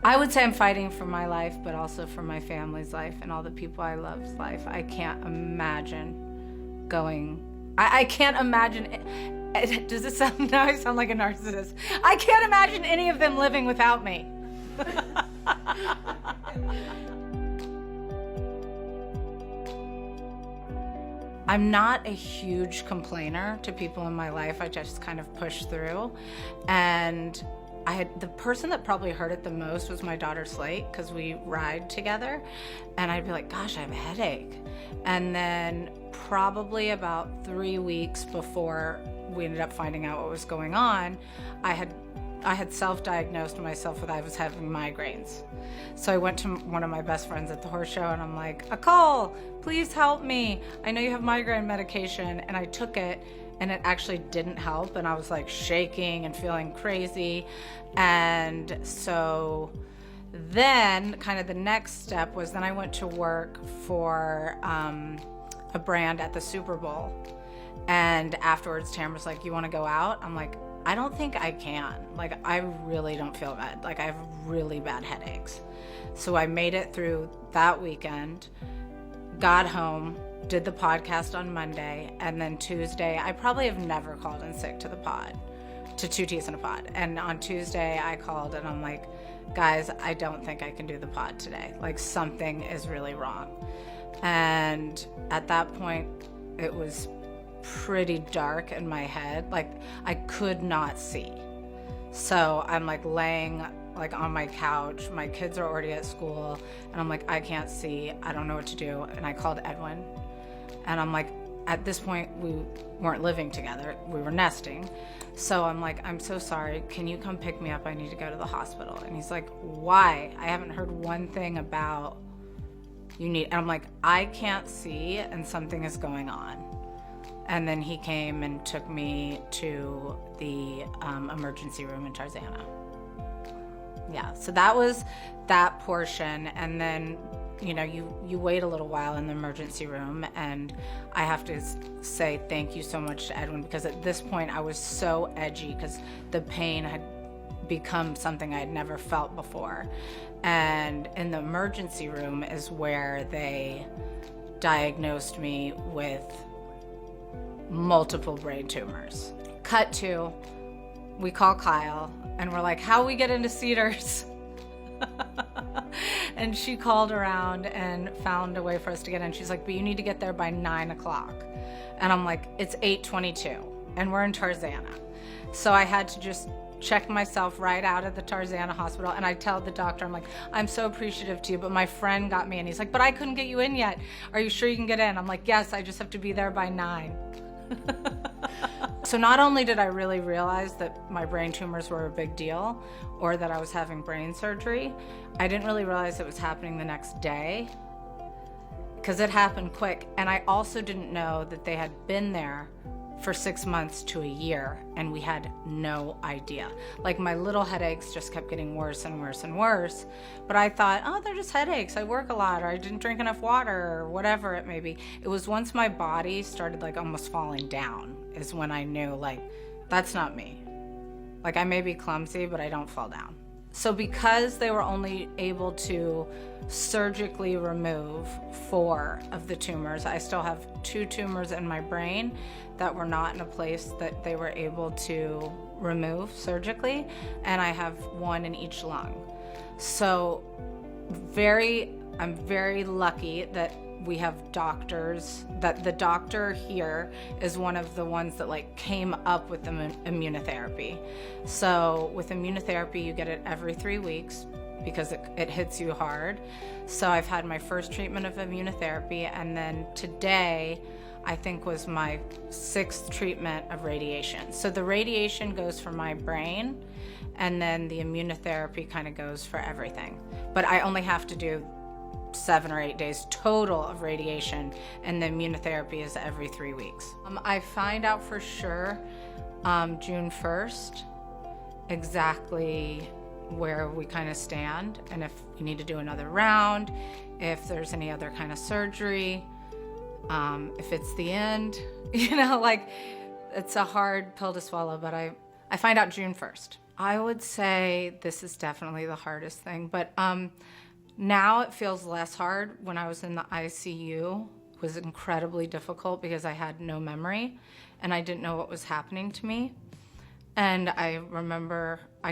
I would say I'm fighting for my life, but also for my family's life and all the people I love's life. I can't imagine going. I can't imagine. Does this sound? Now I sound like a narcissist. I can't imagine any of them living without me. I'm not a huge complainer to people in my life. I just kind of push through. And the person that probably heard it the most was my daughter Slate, because we ride together, and I'd be like, gosh, I have a headache. And then probably about 3 weeks before we ended up finding out what was going on, I had self-diagnosed myself with I was having migraines. So I went to one of my best friends at the horse show, and I'm like, Akol, please help me. I know you have migraine medication. And I took it, and it actually didn't help. And I was like shaking and feeling crazy. And so then kind of the next step was then I went to work for a brand at the Super Bowl. And afterwards, Tamara's like, you want to go out? I'm like, I don't think I can. Like, I really don't feel good. Like, I have really bad headaches. So I made it through that weekend, got home, did the podcast on Monday, and then Tuesday, I probably have never called in sick to the pod, to Two Teas in a Pod. And on Tuesday, I called and I'm like, guys, I don't think I can do the pod today. Like, something is really wrong. And at that point, it was pretty dark in my head. Like, I could not see. So I'm like laying like on my couch. My kids are already at school, and I'm like, I can't see. I don't know what to do. And I called Edwin, and I'm like, at this point, we weren't living together. We were nesting. So I'm like, I'm so sorry. Can you come pick me up? I need to go to the hospital. And he's like, why? I haven't heard one thing about you need. And I'm like, I can't see, and something is going on. And then he came and took me to the emergency room in Tarzana. Yeah, so that was that portion. And then, you know, you wait a little while in the emergency room, and I have to say thank you so much to Edwin, because at this point I was so edgy because the pain had become something I had never felt before. And in the emergency room is where they diagnosed me with multiple brain tumors. Cut to, we call Kyle, and we're like, how we get into Cedars? And she called around and found a way for us to get in. She's like, but you need to get there by 9 o'clock. And I'm like, it's 8:22, and we're in Tarzana. So I had to just check myself right out of the Tarzana hospital, and I tell the doctor, I'm like, I'm so appreciative to you, but my friend got me in. He's like, but I couldn't get you in yet. Are you sure you can get in? I'm like, yes, I just have to be there by 9. So not only did I really realize that my brain tumors were a big deal, or that I was having brain surgery, I didn't really realize it was happening the next day, because it happened quick. And I also didn't know that they had been there for 6 months to a year, and we had no idea. Like, my little headaches just kept getting worse and worse and worse, but I thought, oh, they're just headaches. I work a lot, or I didn't drink enough water, or whatever it may be. It was once my body started like almost falling down is when I knew, like, that's not me. Like, I may be clumsy, but I don't fall down. So because they were only able to surgically remove 4 of the tumors, I still have 2 tumors in my brain that were not in a place that they were able to remove surgically, and I have 1 in each lung. So I'm very lucky that we have doctors, that the doctor here is one of the ones that like came up with the immunotherapy. So with immunotherapy, you get it every 3 weeks because it hits you hard. So I've had my first treatment of immunotherapy, and then today I think was my 6th treatment of radiation. So the radiation goes for my brain, and then the immunotherapy kind of goes for everything. But I only have to do 7 or 8 days total of radiation, and the immunotherapy is every 3 weeks. I find out for sure June 1st exactly where we kind of stand, and if you need to do another round, if there's any other kind of surgery, if it's the end, you know, like, it's a hard pill to swallow, but I find out June 1st. I would say this is definitely the hardest thing, but now it feels less hard. When I was in the ICU, it was incredibly difficult because I had no memory and I didn't know what was happening to me. And I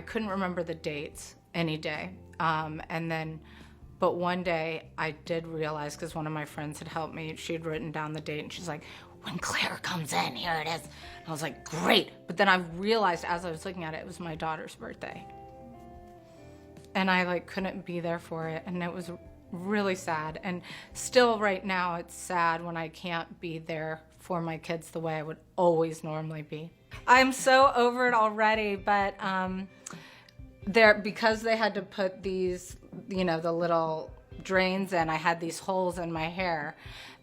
couldn't remember the dates any day. But one day I did realize, because one of my friends had helped me, she'd written down the date and she's like, when Claire comes in, here it is. And I was like, great. But then I realized as I was looking at it, it was my daughter's birthday. And I couldn't be there for it. And it was really sad. And still right now it's sad when I can't be there for my kids the way I would always normally be. I'm so over it already, but because they had to put these, the little drains in, I had these holes in my hair.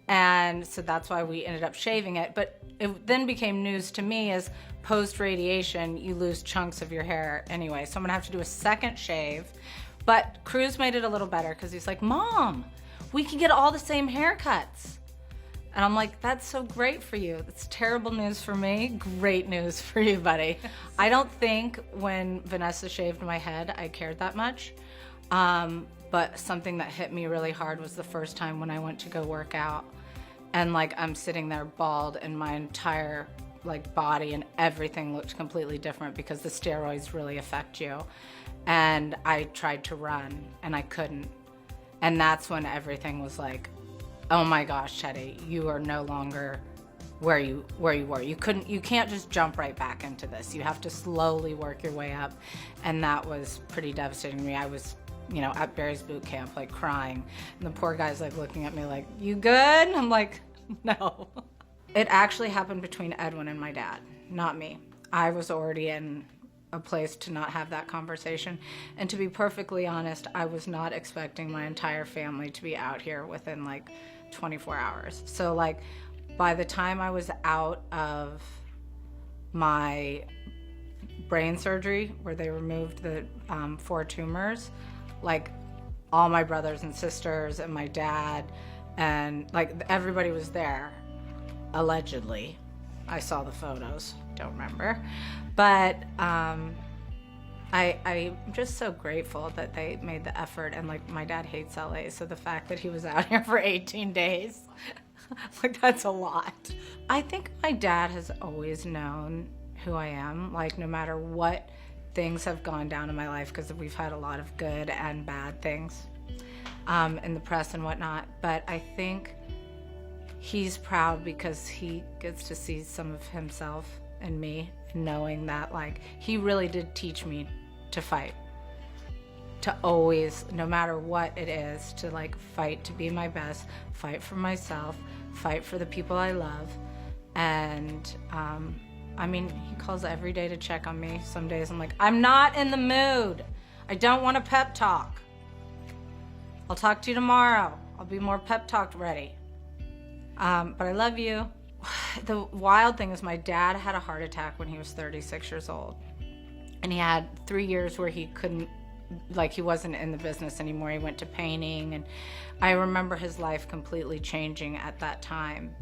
And so that's why we ended up shaving it. But it then became news to me as post-radiation, you lose chunks of your hair anyway. So I'm gonna have to do a second shave. But Cruz made it a little better because he's like, Mom, we can get all the same haircuts. And I'm like, that's so great for you. That's terrible news for me. Great news for you, buddy. I don't think when Vanessa shaved my head, I cared that much. But something that hit me really hard was the first time when I went to go work out. And I'm sitting there bald and my entire body and everything looked completely different because the steroids really affect you. And I tried to run and I couldn't. And that's when everything was like, oh my gosh, Teddi, you are no longer where you were. You can't just jump right back into this. You have to slowly work your way up. And that was pretty devastating to me. I was, at Barry's boot camp, crying. And the poor guy's looking at me like, you good? I'm like, no. It actually happened between Edwin and my dad, not me. I was already in a place to not have that conversation. And to be perfectly honest, I was not expecting my entire family to be out here within 24 hours. So by the time I was out of my brain surgery where they removed the 4 tumors, all my brothers and sisters and my dad and everybody was there, allegedly. I saw the photos, don't remember. But I'm just so grateful that they made the effort. And my dad hates LA, so the fact that he was out here for 18 days, that's a lot. I think my dad has always known who I am, no matter what things have gone down in my life, because we've had a lot of good and bad things in the press and whatnot. But I think he's proud because he gets to see some of himself in me, knowing that he really did teach me to fight, to always, no matter what it is, to fight to be my best, fight for myself, fight for the people I love. And he calls every day to check on me. Some days I'm like, I'm not in the mood. I don't want a pep talk. I'll talk to you tomorrow. I'll be more pep talk ready. But I love you. The wild thing is my dad had a heart attack when he was 36 years old. And he had 3 years where he couldn't, he wasn't in the business anymore. He went to painting. And I remember his life completely changing at that time.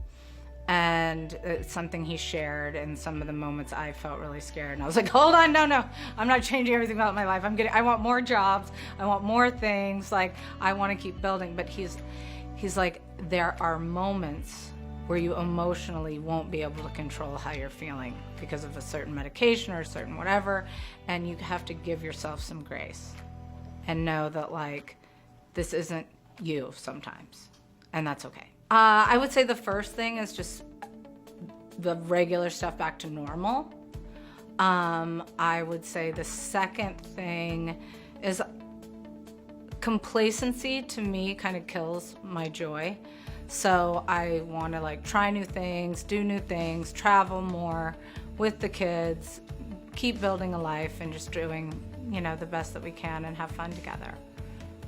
And it's something he shared, and some of the moments I felt really scared. And I was like, hold on, no, I'm not changing everything about my life. I want more jobs. I want more things. I want to keep building. But he's like, there are moments where you emotionally won't be able to control how you're feeling because of a certain medication or a certain whatever. And you have to give yourself some grace and know that this isn't you sometimes. And that's okay. I would say the first thing is just the regular stuff back to normal. I would say the second thing is complacency. To me, kind of kills my joy. So I want to try new things, do new things, travel more with the kids, keep building a life and just doing, the best that we can and have fun together.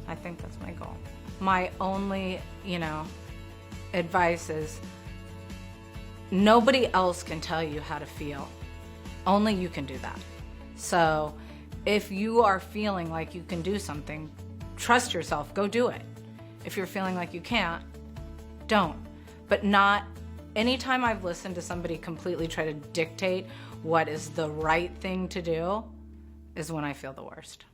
I think that's my goal. My only, advice is nobody else can tell you how to feel. Only you can do that. So if you are feeling like you can do something, trust yourself, go do it. If you're feeling like you can't, don't. But not anytime I've listened to somebody completely try to dictate what is the right thing to do, is when I feel the worst.